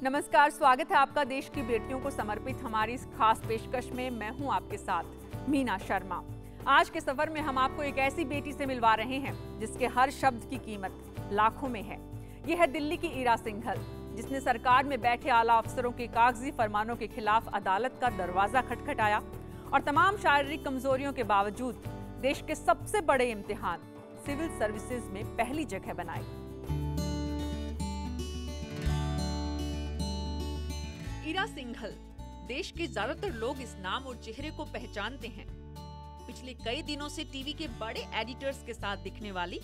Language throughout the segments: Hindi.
नमस्कार, स्वागत है आपका देश की बेटियों को समर्पित हमारी इस खास पेशकश में। मैं हूं आपके साथ मीना शर्मा। आज के सफर में हम आपको एक ऐसी बेटी से मिलवा रहे हैं जिसके हर शब्द की कीमत लाखों में है। यह है दिल्ली की ईरा सिंघल, जिसने सरकार में बैठे आला अफसरों के कागजी फरमानों के खिलाफ अदालत का दरवाजा खटखटाया और तमाम शारीरिक कमजोरियों के बावजूद देश के सबसे बड़े इम्तिहान सिविल सर्विसेज में पहली जगह बनाई। ईरा सिंघल, देश के ज्यादातर लोग इस नाम और चेहरे को पहचानते हैं। पिछले कई दिनों से टीवी के बड़े एडिटर्स के साथ दिखने वाली,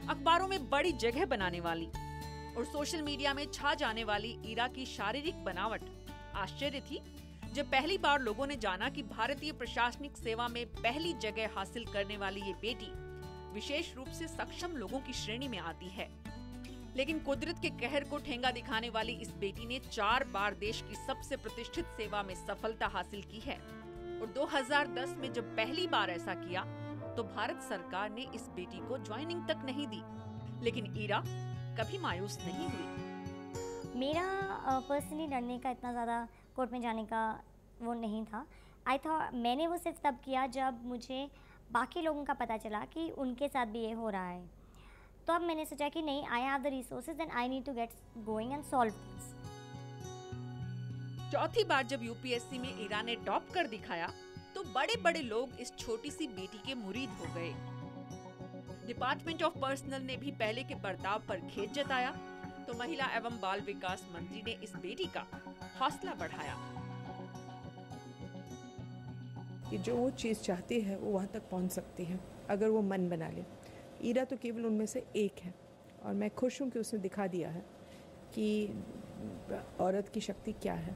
अखबारों में बड़ी जगह बनाने वाली और सोशल मीडिया में छा जाने वाली ईरा की शारीरिक बनावट आश्चर्य थी जब पहली बार लोगों ने जाना कि भारतीय प्रशासनिक सेवा में पहली जगह हासिल करने वाली ये बेटी विशेष रूप से सक्षम लोगों की श्रेणी में आती है। लेकिन कुदरत के कहर को ठेंगा दिखाने वाली इस बेटी ने 4 बार देश की सबसे प्रतिष्ठित सेवा में सफलता हासिल की है और 2010 में जब पहली बार ऐसा किया तो भारत सरकार ने इस बेटी को ज्वाइनिंग तक नहीं दी। लेकिन ईरा कभी मायूस नहीं हुई। मेरा पर्सनली लड़ने का इतना ज़्यादा कोर्ट में जाने का वो नहीं था। मैंने वो सिर्फ तब किया जब मुझे बाकी लोगों का पता चला कि उनके साथ भी ये हो रहा है। तो अब मैंने सोचा कि नहीं, I have the resources and I need to get going and solve things. चौथी बार जब यूपीएससी में ईरा ने टॉप कर दिखाया तो बड़े बड़े लोग इस छोटी सी बेटी के मुरीद हो गए। डिपार्टमेंट ऑफ पर्सनल ने भी पहले के बर्ताव पर खेद जताया तो महिला एवं बाल विकास मंत्री ने इस बेटी का हौसला बढ़ाया। कि जो वो चीज़ चाहती है वो वहाँ तक पहुँच सकती है अगर वो मन बना ले। ईरा तो केवल उनमें से एक है और मैं खुश हूँ कि उसने दिखा दिया है कि औरत की शक्ति क्या है।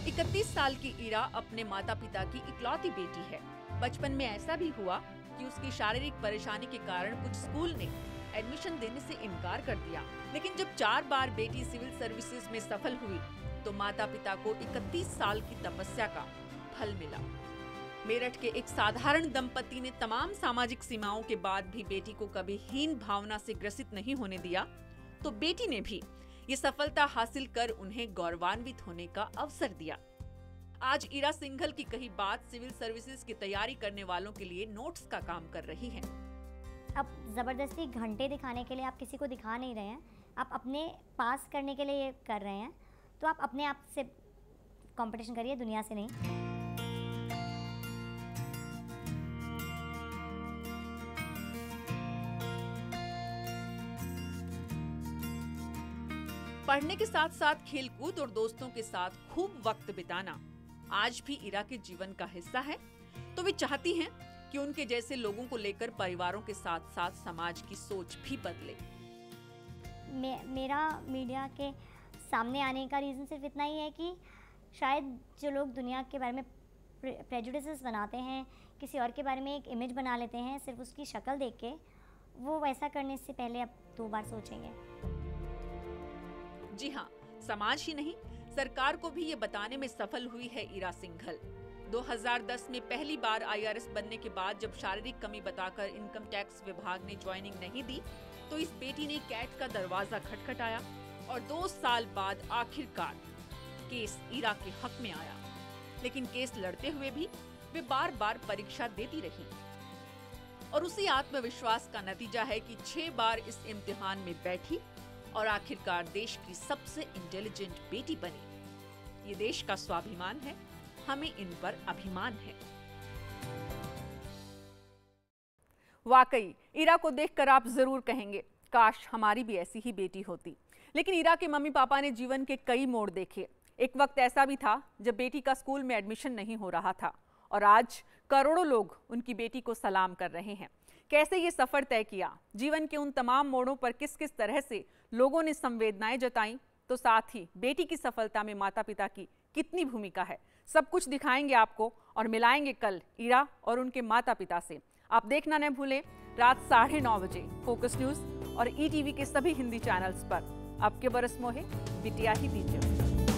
31 साल की ईरा अपने माता पिता की इकलौती बेटी है। बचपन में ऐसा भी हुआ कि उसकी शारीरिक परेशानी के कारण कुछ स्कूल ने एडमिशन देने से इनकार कर दिया। लेकिन जब 4 बार बेटी सिविल सर्विसेज में सफल हुई तो माता पिता को 31 साल की तपस्या का फल मिला। मेरठ के एक साधारण दंपति ने तमाम सामाजिक सीमाओं के बाद भी बेटी को कभी हीन भावना से ग्रसित नहीं होने दिया, तो बेटी ने भी ये सफलता हासिल कर उन्हें गौरवान्वित होने का अवसर दिया। आज ईरा सिंघल की कही बात सिविल सर्विसेज की तैयारी करने वालों के लिए नोट्स का काम कर रही है। अब जबरदस्ती घंटे दिखाने के लिए आप किसी को दिखा नहीं रहे हैं, आप अपने पास करने के लिए ये कर रहे हैं। तो आप अपने आप से कंपटीशन करिए, दुनिया से नहीं। पढ़ने के साथ साथ खेलकूद और दोस्तों के साथ खूब वक्त बिताना आज भी ईरा के जीवन का हिस्सा है। तो वे चाहती हैं कि उनके जैसे लोगों को लेकर परिवारों के साथ साथ समाज की सोच भी बदले। मेरा मीडिया के सामने आने का रीज़न सिर्फ इतना ही है कि शायद जो लोग दुनिया के बारे में प्रेजुडिसेस बनाते हैं, किसी और के बारे में एक इमेज बना लेते हैं सिर्फ उसकी शक्ल देख के, वो वैसा करने से पहले अब 2 बार सोचेंगे। जी हाँ, समाज ही नहीं सरकार को भी ये बताने में सफल हुई है ईरा सिंघल। 2010 में पहली बार आईआरएस बनने के बाद जब शारीरिक कमी बताकर इनकम टैक्स विभाग ने ज्वाइनिंग नहीं दी तो इस बेटी ने कैट का दरवाजा खटखटाया और 2 साल बाद आखिरकार केस ईरा के हक में आया। लेकिन केस लड़ते हुए भी वे बार बार परीक्षा देती रही और उसी आत्मविश्वास का नतीजा है कि 6 बार इस इम्तिहान में बैठी और आखिरकार देश की सबसे इंटेलिजेंट बेटी बनी। ये देश का स्वाभिमान है, हमें इन पर अभिमान है। वाकई ईरा को देखकर आप जरूर कहेंगे, काश हमारी भी ऐसी ही बेटी होती। लेकिन ईरा के मम्मी पापा ने जीवन के कई मोड़ देखे। एक वक्त ऐसा भी था जब बेटी का स्कूल में एडमिशन नहीं हो रहा था और आज करोड़ों लोग उनकी बेटी को सलाम कर रहे हैं। कैसे ये सफर तय किया, जीवन के उन तमाम मोड़ों पर किस किस तरह से लोगों ने संवेदनाएं जताई, तो साथ ही बेटी की सफलता में माता पिता की कितनी भूमिका है, सब कुछ दिखाएंगे आपको और मिलाएंगे कल ईरा और उनके माता पिता से। आप देखना न भूलें रात 9:30 बजे फोकस न्यूज और ईटीवी के सभी हिंदी चैनल्स पर। आपके बरस मोहे बिटिया ही दीजिए।